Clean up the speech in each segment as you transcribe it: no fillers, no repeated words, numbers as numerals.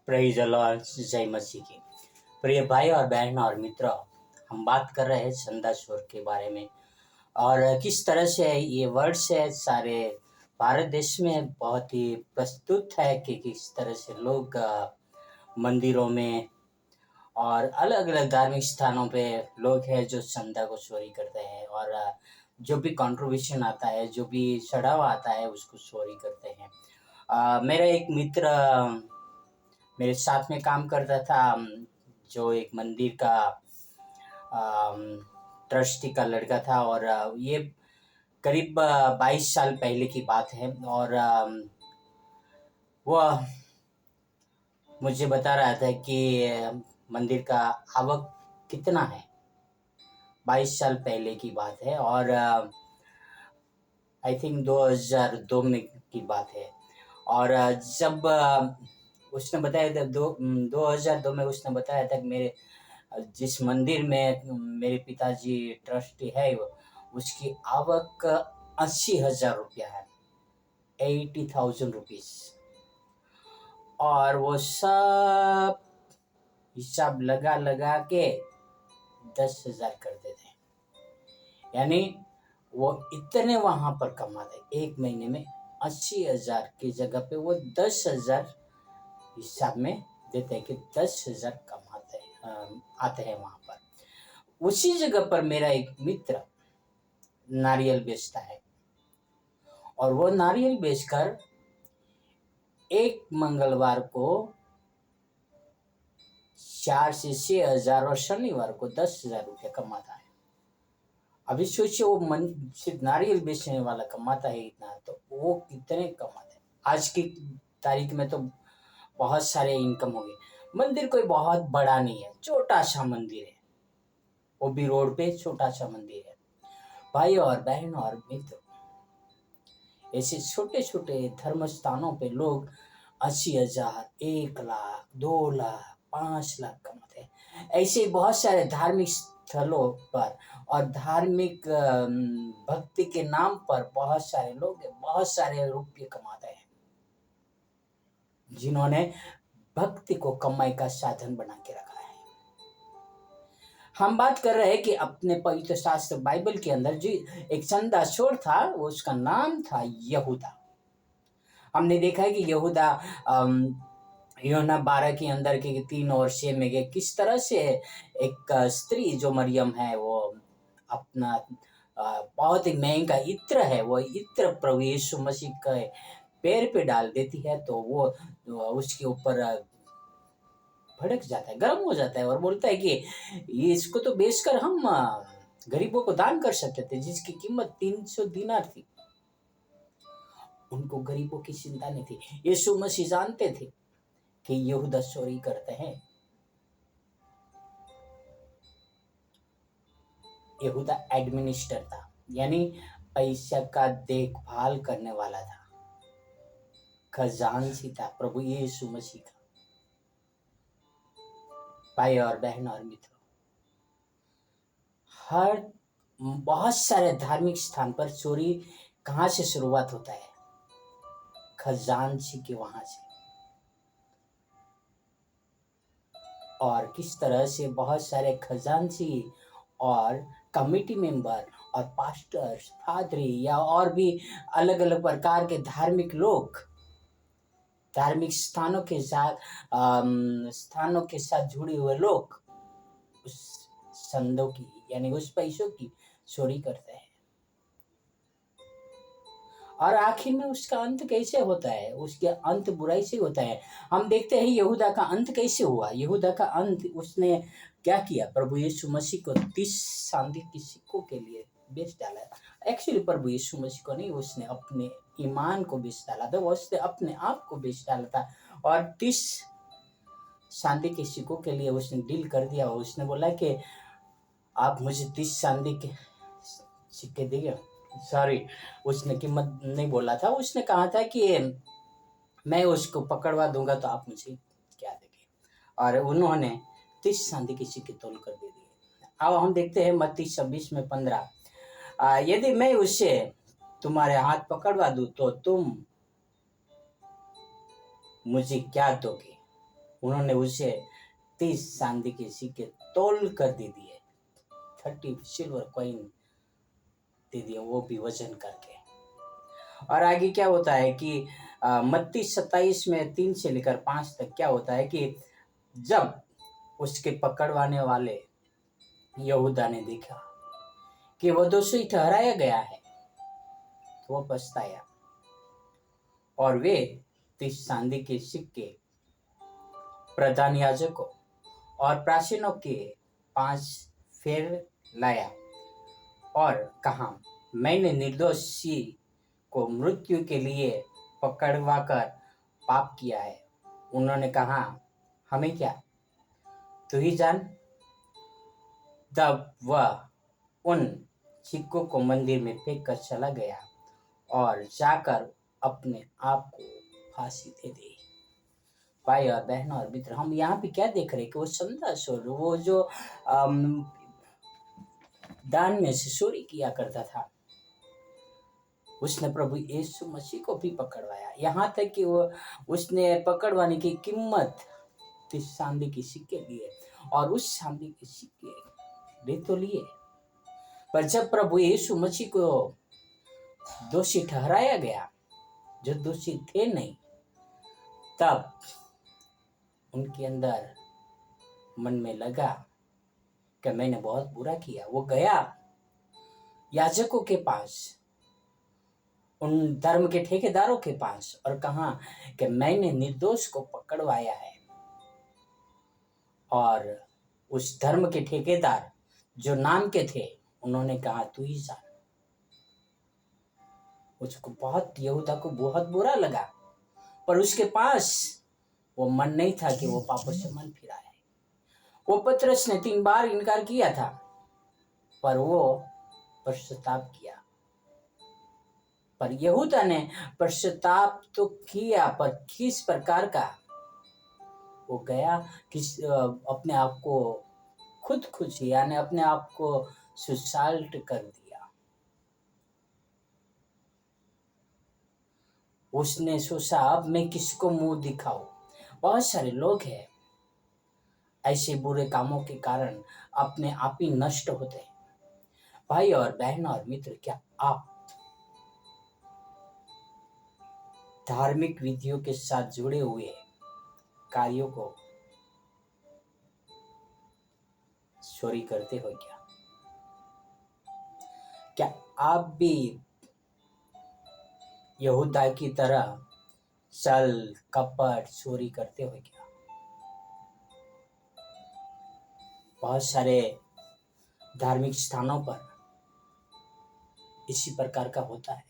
Praise the Lord, जय मसीह की। प्रिय भाई और बहन और मित्रों, हम बात कर रहे हैं संदा शोर के बारे में और किस तरह से ये वर्ड्स है सारे भारत देश में बहुत ही प्रस्तुत है कि किस तरह से लोग मंदिरों में और अलग अलग धार्मिक स्थानों पे लोग हैं जो संदा को चोरी करते हैं और जो भी कंट्रीब्यूशन आता है, जो भी चढ़ावा आता है उसको चोरी करते हैं। मेरा एक मित्र मेरे साथ में काम करता था, जो एक मंदिर का ट्रस्टी का लड़का था और ये करीब 22 साल पहले की बात है और वह मुझे बता रहा था कि मंदिर का आवक कितना है। 22 साल पहले की बात है और आई थिंक 2002 में की बात है और जब उसने बताया था 2002 में उसने बताया था कि मेरे जिस मंदिर में मेरे पिताजी ट्रस्टी है उसकी आवक 80,000 रुपया है, 80,000 रुपीज, और वो सब हिसाब लगा लगा के 10,000 करते थे। यानी वो इतने वहां पर कमाते, एक महीने में 80,000 की जगह पे वो 10,000 हिसाब में देते हैं कि 10,000 कमाते हैं, आते हैं वहां पर। उसी जगह पर मेरा एक मित्र नारियल बेचता है और वो नारियल बेचकर एक मंगलवार को 4 से 6,000 और शनिवार को 10,000 रुपया कमाता है। अभी सोचिए वो सिर्फ नारियल बेचने वाला कमाता है इतना, तो वो कितने कमाते हैं। आज की तारीख में तो बहुत सारे इनकम हो गए। मंदिर कोई बहुत बड़ा नहीं है, छोटा सा मंदिर है, वो भी रोड पे छोटा सा मंदिर है। भाई और बहन और मित्र, ऐसे छोटे छोटे धर्म स्थानों पे लोग 80,000, 1,00,000, 2,00,000, 5,00,000 कमाते हैं। ऐसे बहुत सारे धार्मिक स्थलों पर और धार्मिक भक्ति के नाम पर बहुत सारे लोग बहुत सारे रुपये कमाते हैं, जिन्होंने भक्ति को कमाई का साधन बना के रखा है। हम बात कर रहे हैं कि अपने पवित्र शास्त्र बाइबल के अंदर जो एक संदा चोर था, वो उसका नाम था यहूदा। हमने देखा है कि यहूदा यूहन्ना 12 के अंदर के 3 और 6 में के किस तरह से एक स्त्री जो मरियम है वो अपना बहुत ही महंगा इत्र है, वो इत्र प्रभु यीशु मसीह के पैर पे डाल देती है, तो वो उसके ऊपर भड़क जाता है, गर्म हो जाता है और बोलता है कि ये इसको तो बेचकर हम गरीबों को दान कर सकते थे, जिसकी कीमत 300 दिनार थी। उनको गरीबों की चिंता नहीं थी। यीशु मसीह जानते थे कि यहूदा चोरी करते हैं। यहूदा एडमिनिस्टर था, यानी पैसा का देखभाल करने वाला था, खजांची था प्रभु यीशु मसीह का। भाई और बहन और मित्रों, हर बहुत सारे धार्मिक स्थान पर चोरी कहाँ से शुरुआत होता है? खजांची के वहां से। और किस तरह से बहुत सारे खजांची और कमिटी मेंबर और पास्टर्स, पादरी या और भी अलग अलग प्रकार के धार्मिक लोग धार्मिक स्थानों के साथ जुड़े हुए लोग उस संदों की यानी उस पैसों की चोरी करते हैं। और आखिर में उसका अंत कैसे होता है? उसके अंत बुराई से होता है। हम देखते हैं यहूदा का अंत कैसे हुआ। यहूदा का अंत उसने क्या किया? प्रभु यीशु मसीह को 30 चांदी के सिक्कों के लिए बेच डाला। एक्चुअली प्रभु यीशु मसीह को नहीं, उसने अपने ईमान को बेच डाला था, उसने अपने आप को बेच डाला था और 30 चांदी के सिक्कों के लिए उसने डील कर दिया। उसने बोला कि आप मुझे 30 चांदी के सिक्के देंगे। सॉरी, उसने कीमत नहीं बोला था, उसने कहा था कि मैं उसको पकड़वा दूंगा तो आप मुझे क्या देंगे, और उन्होंने 30 चांदी के सिक्के तोल कर दे दिए। अब हम देखते हैं मत्ती 26 में 15, यदि मैं उससे तुम्हारे हाथ पकड़वा दूं तो तुम मुझे क्या दोगे? उन्होंने उसे 30 चांदी के सिक्के तोल कर दे दिए, 30 सिल्वर कॉइन दे दिए, वो भी वजन करके। और आगे क्या होता है कि मत्ती 27 में 3 से लेकर 5 तक क्या होता है कि जब उसके पकड़वाने वाले यहूदा ने देखा कि वो दोषी ठहराया गया है, तो वो पछताया और वे 30 चांदी के सिक्के प्रधान याजकों और प्राचीनों के 5 फेर लाया और कहा, मैंने निर्दोषी को मृत्यु के लिए पकड़वाकर पाप किया है। उन्होंने कहा, हमें क्या, तू ही जान। तब वह उन सिक्कों को मंदिर में फेंक कर चला गया और जाकर अपने आप को फांसी दे दी। भाई और बहनों और मित्र, हम यहाँ पे क्या देख रहे हैं कि वो संदासुर, वो जो दान में से चोरी किया करता था, उसने प्रभु यीशु मसीह को भी पकड़वाया। यहाँ तक कि वो उसने पकड़वाने की कीमत 30 चांदी के सिक्के लिए, और उस चांदी के सिक्के ले तो लिए, पर जब प्रभु यीशु मसीह को दोषी ठहराया गया, जो दोषी थे नहीं, तब उनके अंदर मन में लगा कि मैंने बहुत बुरा किया। वो गया याजकों के पास, उन धर्म के ठेकेदारों के पास, और कहा कि मैंने निर्दोष को पकड़वाया है। और उस धर्म के ठेकेदार जो नाम के थे, उन्होंने कहा, तू ही जान। उसको बहुत, यहूदा को बहुत बुरा लगा, पर उसके पास वो मन नहीं था कि वो पापों से मन फिराए। वो पतरस ने 3 बार इनकार किया था, पर वो पश्चाताप किया। पर यहूदा ने पश्चाताप तो किया, पर किस प्रकार का? वो गया अपने आप को खुदकुशी, यानी अपने आप को सुसाइड कर दिया। उसने सोचा, अब मैं किसको मुंह दिखाऊं। बहुत सारे लोग हैं ऐसे बुरे कामों के कारण अपने आप ही नष्ट होते हैं। भाई और बहन और मित्र, क्या आप धार्मिक विधियों के साथ जुड़े हुए कार्यों को चोरी करते हो क्या? क्या आप भी यहूदा की तरह छल कपट चोरी करते हो क्या? बहुत सारे धार्मिक स्थानों पर इसी प्रकार का होता है।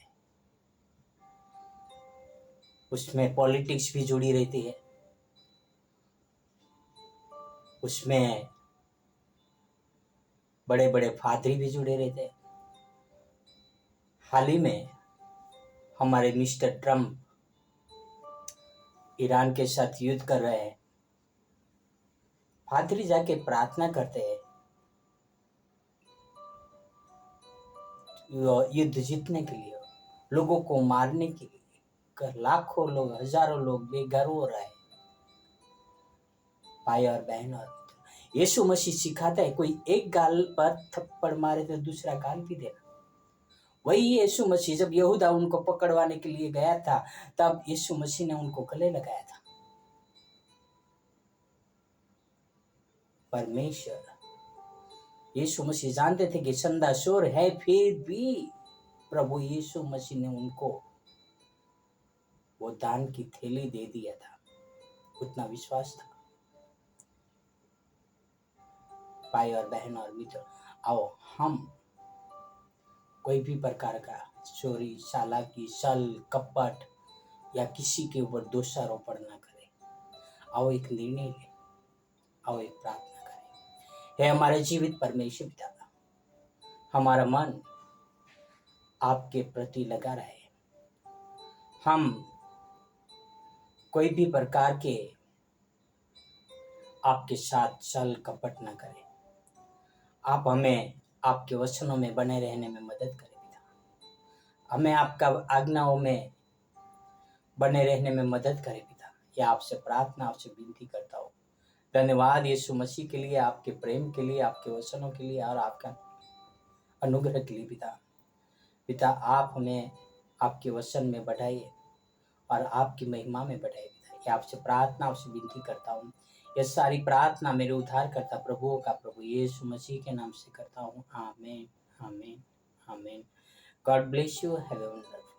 उसमें पॉलिटिक्स भी जुड़ी रहती है, उसमें बड़े बड़े फादरी भी जुड़े रहते हैं। हाल ही में हमारे मिस्टर ट्रम्प ईरान के साथ युद्ध कर रहे हैं। फादरी जाके प्रार्थना करते हैं युद्ध जीतने के लिए, लोगों को मारने के लिए। लाखों लोग, हजारों लोग बेघर हो रहे हैं। भाई और बहन और मित्र, यीशु मसीह सिखाता है, कोई एक गाल पर थप्पड़ मारे तो दूसरा गाल भी देना। वही यीशु मसीह, जब यहूदा उनको पकड़वाने के लिए गया था, तब यीशु मसीह ने उनको गले लगाया था। परमेश्वर यीशु मसीह जानते थे कि संदासुर है, फिर भी प्रभु यीशु मसीह ने उनको वो दान की थैली दे दिया था। उतना विश्वास था। भाई और बहन और मित्र, आओ हम कोई भी प्रकार का चोरी, चालाकी, छल कपट या किसी के ऊपर दोषारोपण ना करें। आओ एक निर्णय लें, आओ एक प्रार्थना करें। हे हमारे जीवित परमेश्वर पिता, हमारा मन आपके प्रति लगा रहे। हम कोई भी प्रकार के आपके साथ छल कपट ना करें। आप हमें आपके वचनों में बने रहने में मदद करें पिता। हमें आपका आज्ञाओं में बने रहने में मदद करें पिता। ये आपसे प्रार्थना, आपसे विनती करता हूँ। धन्यवाद यीशु मसीह के लिए, आपके प्रेम के लिए, आपके वचनों के लिए और आपका अनुग्रह के लिए। पिता आप हमें आपके वचन में बढ़ाइए और आपकी महिमा में बढ़ाइए। पिता ये आपसे प्रार्थना, आपसे विनती करता हूँ। ये सारी प्रार्थना मेरे उद्धार करता प्रभुओं का प्रभु यीशु मसीह के नाम से करता हूँ। आमीन, आमीन, आमीन। God bless you. Have a wonderful